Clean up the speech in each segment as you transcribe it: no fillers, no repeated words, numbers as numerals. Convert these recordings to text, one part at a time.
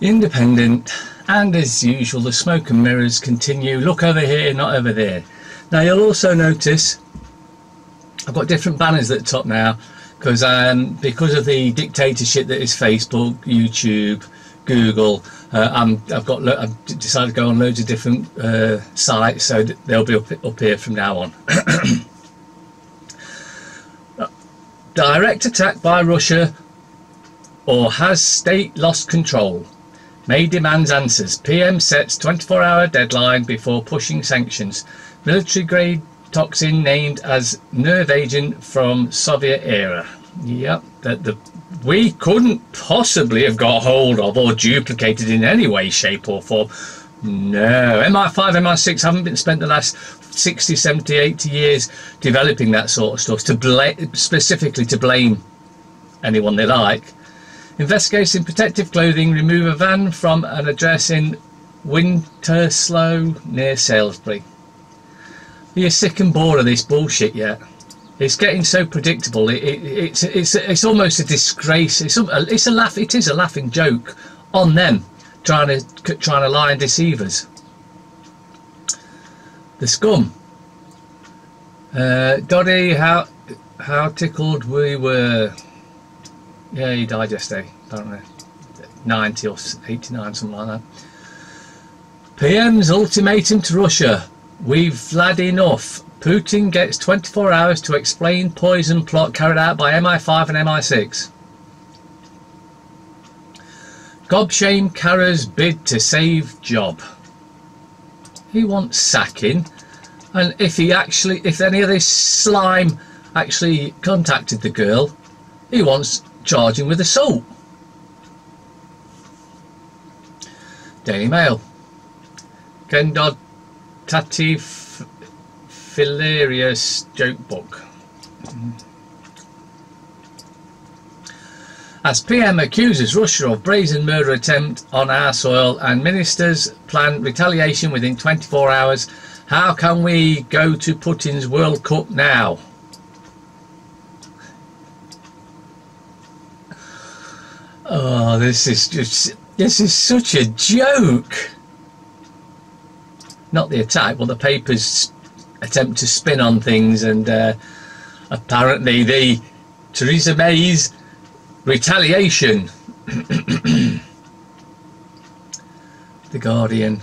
Independent, and as usual the smoke and mirrors continue. Look over here, not over there. Now you'll also notice I've got different banners at the top now because of the dictatorship that is Facebook, YouTube, Google. I've decided to go on loads of different sites, so they'll be up here from now on. Direct attack by Russia, or has state lost control? May demands answers. PM sets 24-hour deadline before pushing sanctions. Military grade toxin named as nerve agent from Soviet era. Yep, we couldn't possibly have got hold of or duplicated in any way, shape or form. No, MI5, MI6 haven't been spent the last 60, 70, 80 years developing that sort of stuff specifically to blame anyone they like. Investigating protective clothing, remove a van from an address in Winterslow near Salisbury. Are you sick and bored of this bullshit yet? It's getting so predictable. It's almost a disgrace. It is a laughing joke on them trying to lie and deceive us. The scum. Doddy, how tickled we were. Yeah, he died yesterday. I don't know, 90 or 89, something like that. PM's ultimatum to Russia. We've had enough. Putin gets 24 hours to explain poison plot carried out by MI5 and MI6. Gobshame Kara's bid to save job. He wants sacking, and if any of this slime actually contacted the girl, he wants charging with assault. Daily Mail. Ken Dodd Tati Hilarious joke book. As PM accuses Russia of brazen murder attempt on our soil and ministers plan retaliation within 24 hours, how can we go to Putin's World Cup now? Oh, this is such a joke. Not the attack, but the papers attempt to spin on things, and apparently the Theresa May's retaliation. The Guardian.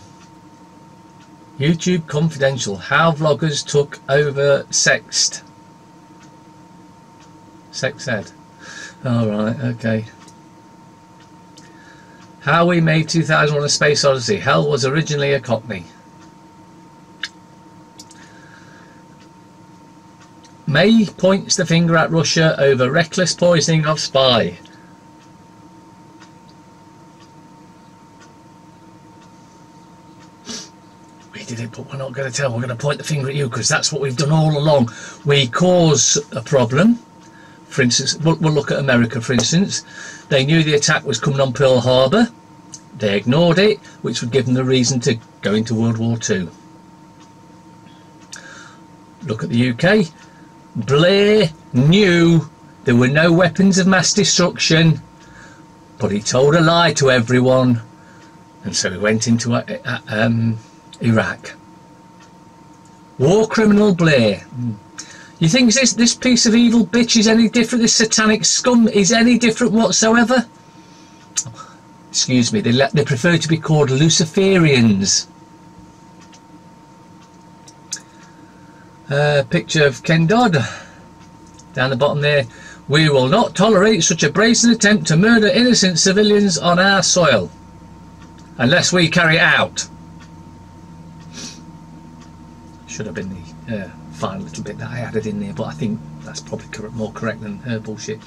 YouTube Confidential. How vloggers took over sex ed. Alright, okay. How we made 2001 A Space Odyssey. Hell was originally a cockney. May points the finger at Russia over reckless poisoning of spy. We did it, but we're not going to tell. We're going to point the finger at you because that's what we've done all along. We cause a problem. For instance, we'll look at America, for instance. They knew the attack was coming on Pearl Harbor. They ignored it, which would give them the reason to go into World War II. Look at the UK. Blair knew there were no weapons of mass destruction, but he told a lie to everyone, and so he went into Iraq. War criminal Blair. You think this piece of evil bitch is any different? This satanic scum is any different whatsoever? Excuse me, they prefer to be called Luciferians. Picture of Ken Dodd down the bottom there. We will not tolerate such a brazen attempt to murder innocent civilians on our soil unless we carry it out. Should have been the final little bit that I added in there, but I think that's probably more correct than her bullshit.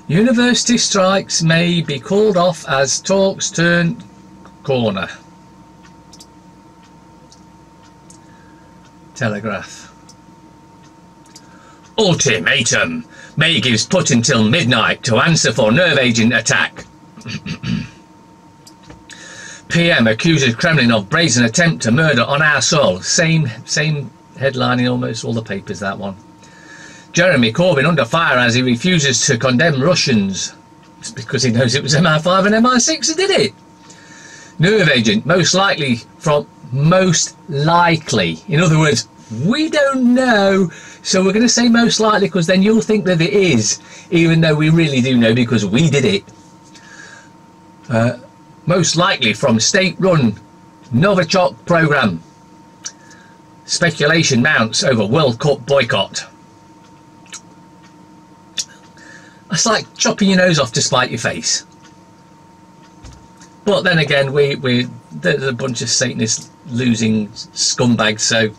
University strikes may be called off as talks turn corner. Telegraph. Ultimatum. May gives Putin till midnight to answer for nerve agent attack. PM accuses Kremlin of brazen attempt to murder on our soil. Same headline in almost all the papers, that one. Jeremy Corbyn under fire as he refuses to condemn Russians. It's because he knows it was MI5 and MI6 who did it. Nerve agent, most likely. In other words, we don't know, so we're going to say most likely because then you'll think that it is, even though we really do know because we did it. Most likely from state-run Novichok program. Speculation mounts over World Cup boycott. That's like chopping your nose off to spite your face. But then again, there's a bunch of Satanists losing scumbags, so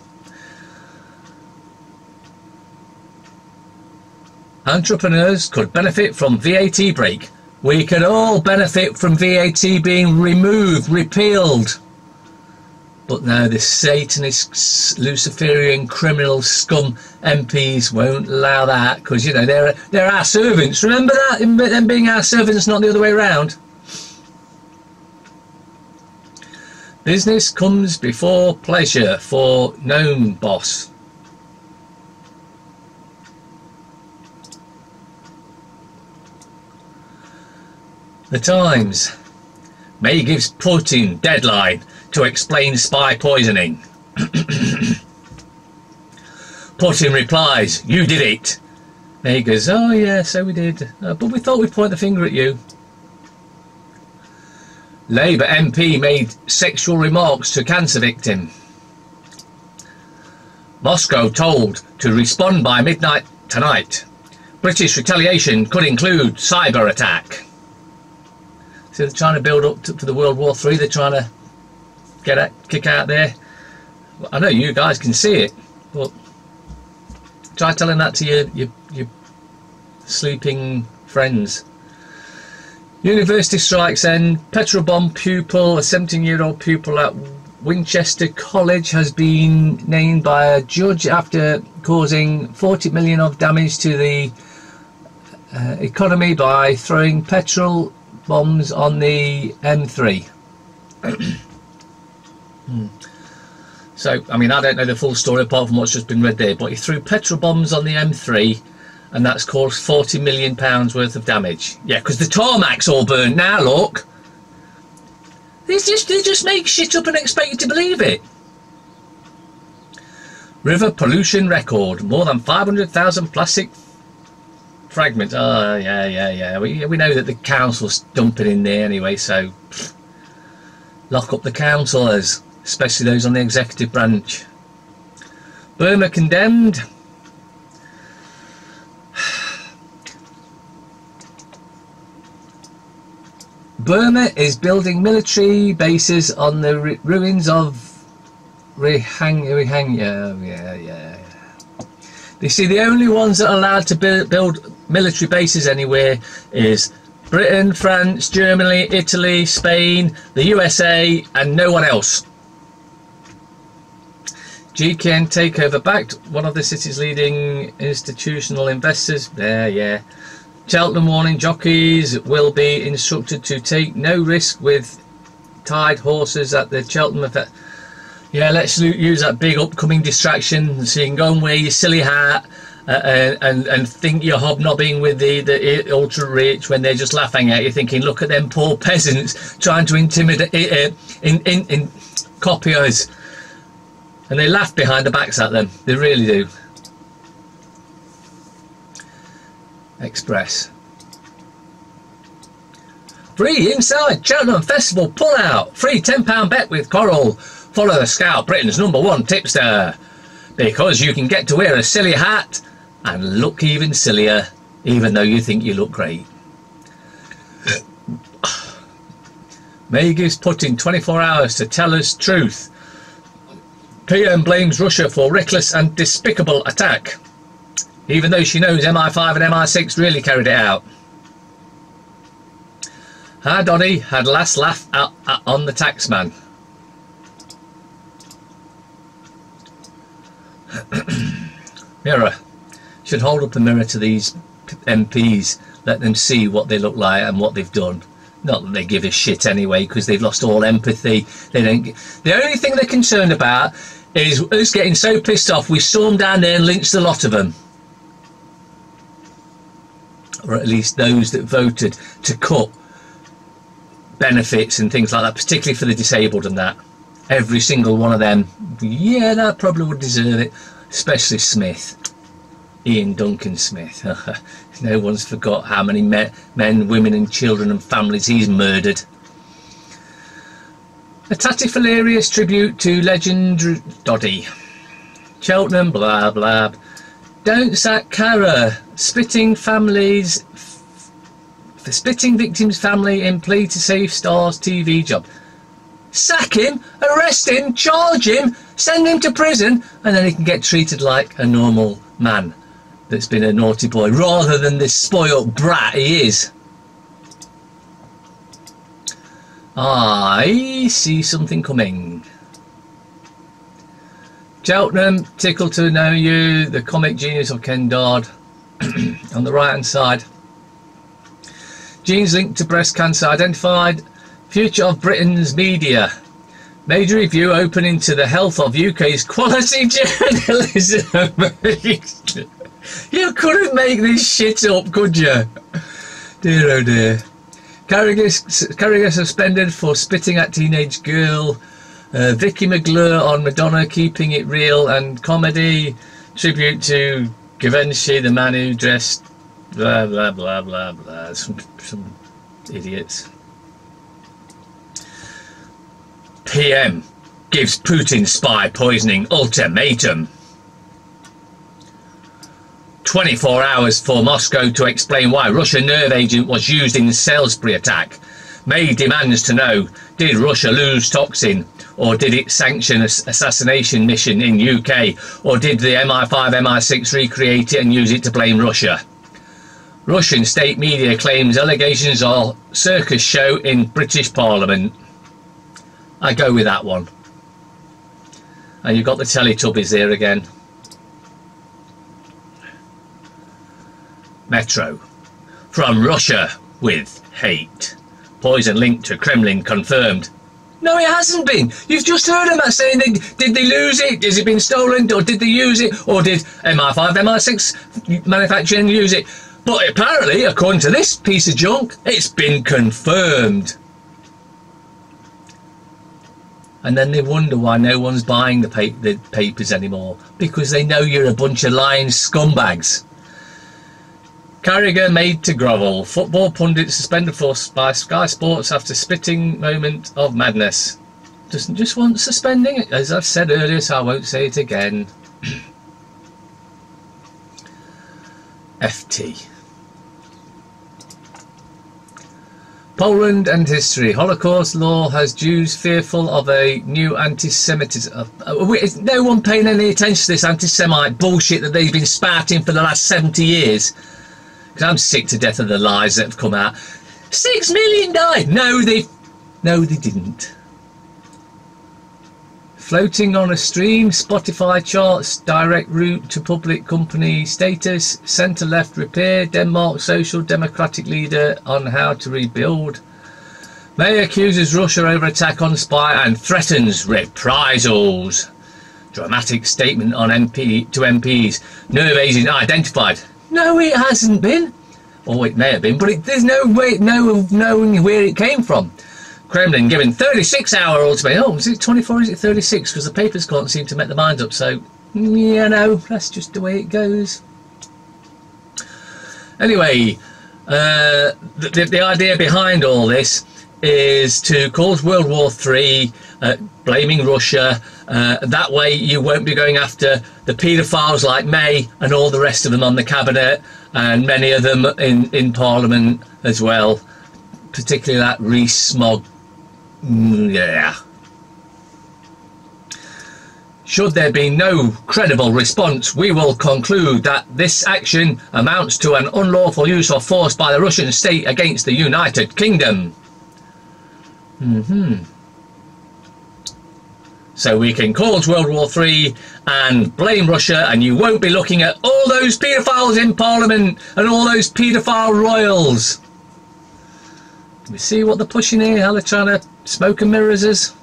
entrepreneurs could benefit from VAT break. We could all benefit from VAT being removed, repealed. But no, the Satanist, Luciferian, criminal scum MPs won't allow that because, you know, they're our servants. Remember that? Them being our servants, not the other way around. Business comes before pleasure for gnome boss. The Times. May gives Putin deadline to explain spy poisoning. Putin replies, "You did it." May goes, "Oh yeah, so we did. But we thought we'd point the finger at you." Labour MP made sexual remarks to cancer victim. Moscow told to respond by midnight tonight. British retaliation could include cyber attack. So they're trying to build up for the World War III. They're trying to kick out there. I know you guys can see it, but try telling that to your sleeping friends. University strikes end. Petrol bomb pupil, a 17-year-old pupil at Winchester College, has been named by a judge after causing 40 million of damage to the economy by throwing petrol bombs on the M3. So, I mean, I don't know the full story apart from what's just been read there, but he threw petrol bombs on the M3 and that's caused £40 million worth of damage. Yeah, because the tarmac's all burnt now, look. They just make shit up and expect you to believe it. River pollution record. More than 500,000 plastic fragments. Oh, yeah. We know that the council's dumping in there anyway, so lock up the councillors, especially those on the executive branch. Burma condemned. Burma is building military bases on the ruins of Rohingya. Yeah. You see, the only ones that are allowed to build military bases anywhere is Britain, France, Germany, Italy, Spain, the USA, and no one else. GKN takeover backed one of the city's leading institutional investors. Yeah. Cheltenham warning jockeys will be instructed to take no risk with tied horses at the Cheltenham effect. Yeah, let's use that big upcoming distraction so you can go and wear your silly hat and think you're hobnobbing with the ultra rich when they're just laughing at you, thinking, look at them poor peasants trying to intimidate copy us. And they laugh behind the backs at them. They really do. Express. Free inside Cheltenham Festival pull out. Free £10 bet with Coral. Follow the Scout, Britain's #1 tipster. Because you can get to wear a silly hat and look even sillier, even though you think you look great. May gives Putin 24 hours to tell us truth. PM blames Russia for reckless and despicable attack, even though she knows MI5 and MI6 really carried it out. Her Doddy had last laugh on the taxman. Mirror. Should hold up a mirror to these MPs, let them see what they look like and what they've done. Not that they give a shit anyway, because they've lost all empathy. They don't. The only thing they're concerned about is us getting so pissed off we storm down there and lynch the lot of them. or at least those that voted to cut benefits and things like that, particularly for the disabled and that. Every single one of them, yeah, that probably would deserve it, especially Smith. Ian Duncan Smith. No one's forgot how many men, women and children and families he's murdered. A tatifularious tribute to legend Doddy. Cheltenham, blah blah. Don't sack Cara. Spitting victims' family in plea to save Star's TV job. Sack him, arrest him, charge him, send him to prison, and then he can get treated like a normal man that's been a naughty boy, rather than this spoilt brat he is. I see something coming. Cheltenham, tickled to know you, the comic genius of Ken Dodd. On the right hand side, genes linked to breast cancer identified. Future of Britain's media. Major review open into the health of UK's quality journalism. You couldn't make this shit up, could you? Dear oh dear. Carragher suspended for spitting at teenage girl. Vicky McClure on Madonna keeping it real and comedy. Tribute to Givenchy, the man who dressed blah blah blah blah blah. Some idiots. PM gives Putin spy poisoning ultimatum. 24 hours for Moscow to explain why Russian nerve agent was used in the Salisbury attack. May demands to know, did Russia lose toxin, or did it sanction assassination mission in UK, or did the MI5, MI6 recreate it and use it to blame Russia? Russian state media claims allegations are circus show in British Parliament. I go with that one. And you've got the Teletubbies there again. Metro. From Russia with hate. Poison linked to Kremlin confirmed. No, it hasn't been. You've just heard them saying, did they lose it? Has it been stolen? Or did they use it? Or did MI5, MI6 manufacturing use it? But apparently, according to this piece of junk, it's been confirmed. And then they wonder why no one's buying the papers anymore. Because they know you're a bunch of lying scumbags. Carragher made to grovel. Football pundit suspended by Sky Sports after spitting moment of madness. Doesn't just want suspending, as I've said earlier, so I won't say it again. FT. Poland and history. Holocaust law has Jews fearful of a new anti-Semitism. Is no one paying any attention to this anti-Semite bullshit that they've been spouting for the last 70 years? Because I'm sick to death of the lies that have come out. 6 million died. No, they didn't. Floating on a stream, Spotify charts, direct route to public company status, centre-left repair, Denmark social democratic leader on how to rebuild. May accuses Russia over attack on spy and threatens reprisals. Dramatic statement on to MPs. Nerve agent identified. No, it hasn't been. Or it may have been, but there's no way of knowing where it came from. Kremlin given 36-hour ultimatum. Oh, is it 24 or is it 36? Because the papers can't seem to make their minds up. So, yeah, no, that's just the way it goes. Anyway, the idea behind all this is to cause World War III, blaming Russia. That way you won't be going after the paedophiles like May and all the rest of them on the cabinet, and many of them in Parliament as well, particularly that Rees-Mogg. Yeah. Should there be no credible response, we will conclude that this action amounts to an unlawful use of force by the Russian state against the United Kingdom. So we can cause World War III and blame Russia, and you won't be looking at all those paedophiles in Parliament and all those paedophile royals. We see what they're pushing here, how they're trying to smoke and mirrors us.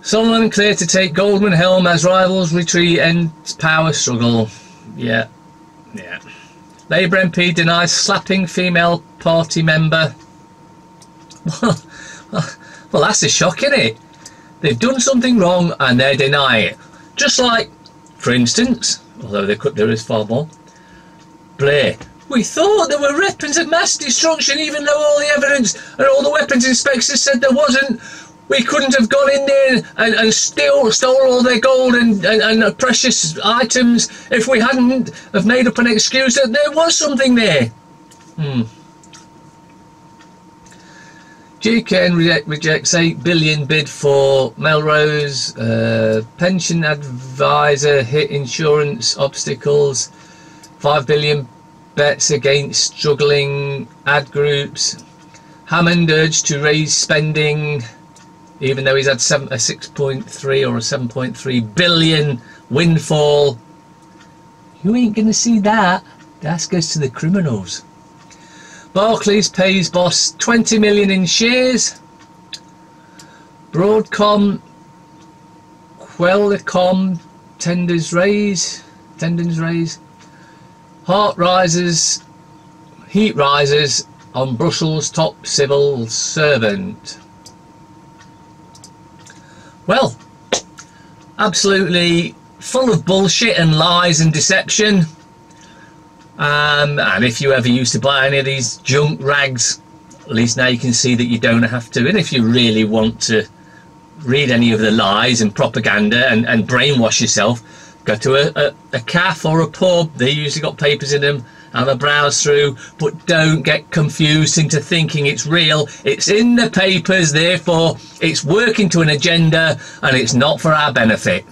Solomon clear to take Goldman helm as rivals retreat ends power struggle. Yeah. Labour MP denies slapping female party member. Well, that's a shock, isn't it? They've done something wrong and they deny it. Just like, for instance, although there is far more, Blair. We thought there were weapons of mass destruction, even though all the evidence and all the weapons inspectors said there wasn't. We couldn't have gone in there and stole all their gold and precious items if we hadn't have made up an excuse that there was something there. GKN rejects 8 billion bid for Melrose. Pension advisor hit insurance obstacles. 5 billion bets against struggling ad groups. Hammond urged to raise spending, even though he's had a 6.3 or a 7.3 billion windfall. You ain't going to see that. That goes to the criminals. Barclays pays boss 20 million in shares. Broadcom, Qualcomm tenders raise. Heat rises on Brussels top civil servant. Well, absolutely full of bullshit and lies and deception. And if you ever used to buy any of these junk rags, at least now you can see that you don't have to. And if you really want to read any of the lies and propaganda and brainwash yourself, go to a cafe or a pub. They usually got papers in them. Have a browse through, but don't get confused into thinking it's real. It's in the papers, therefore it's working to an agenda and it's not for our benefit.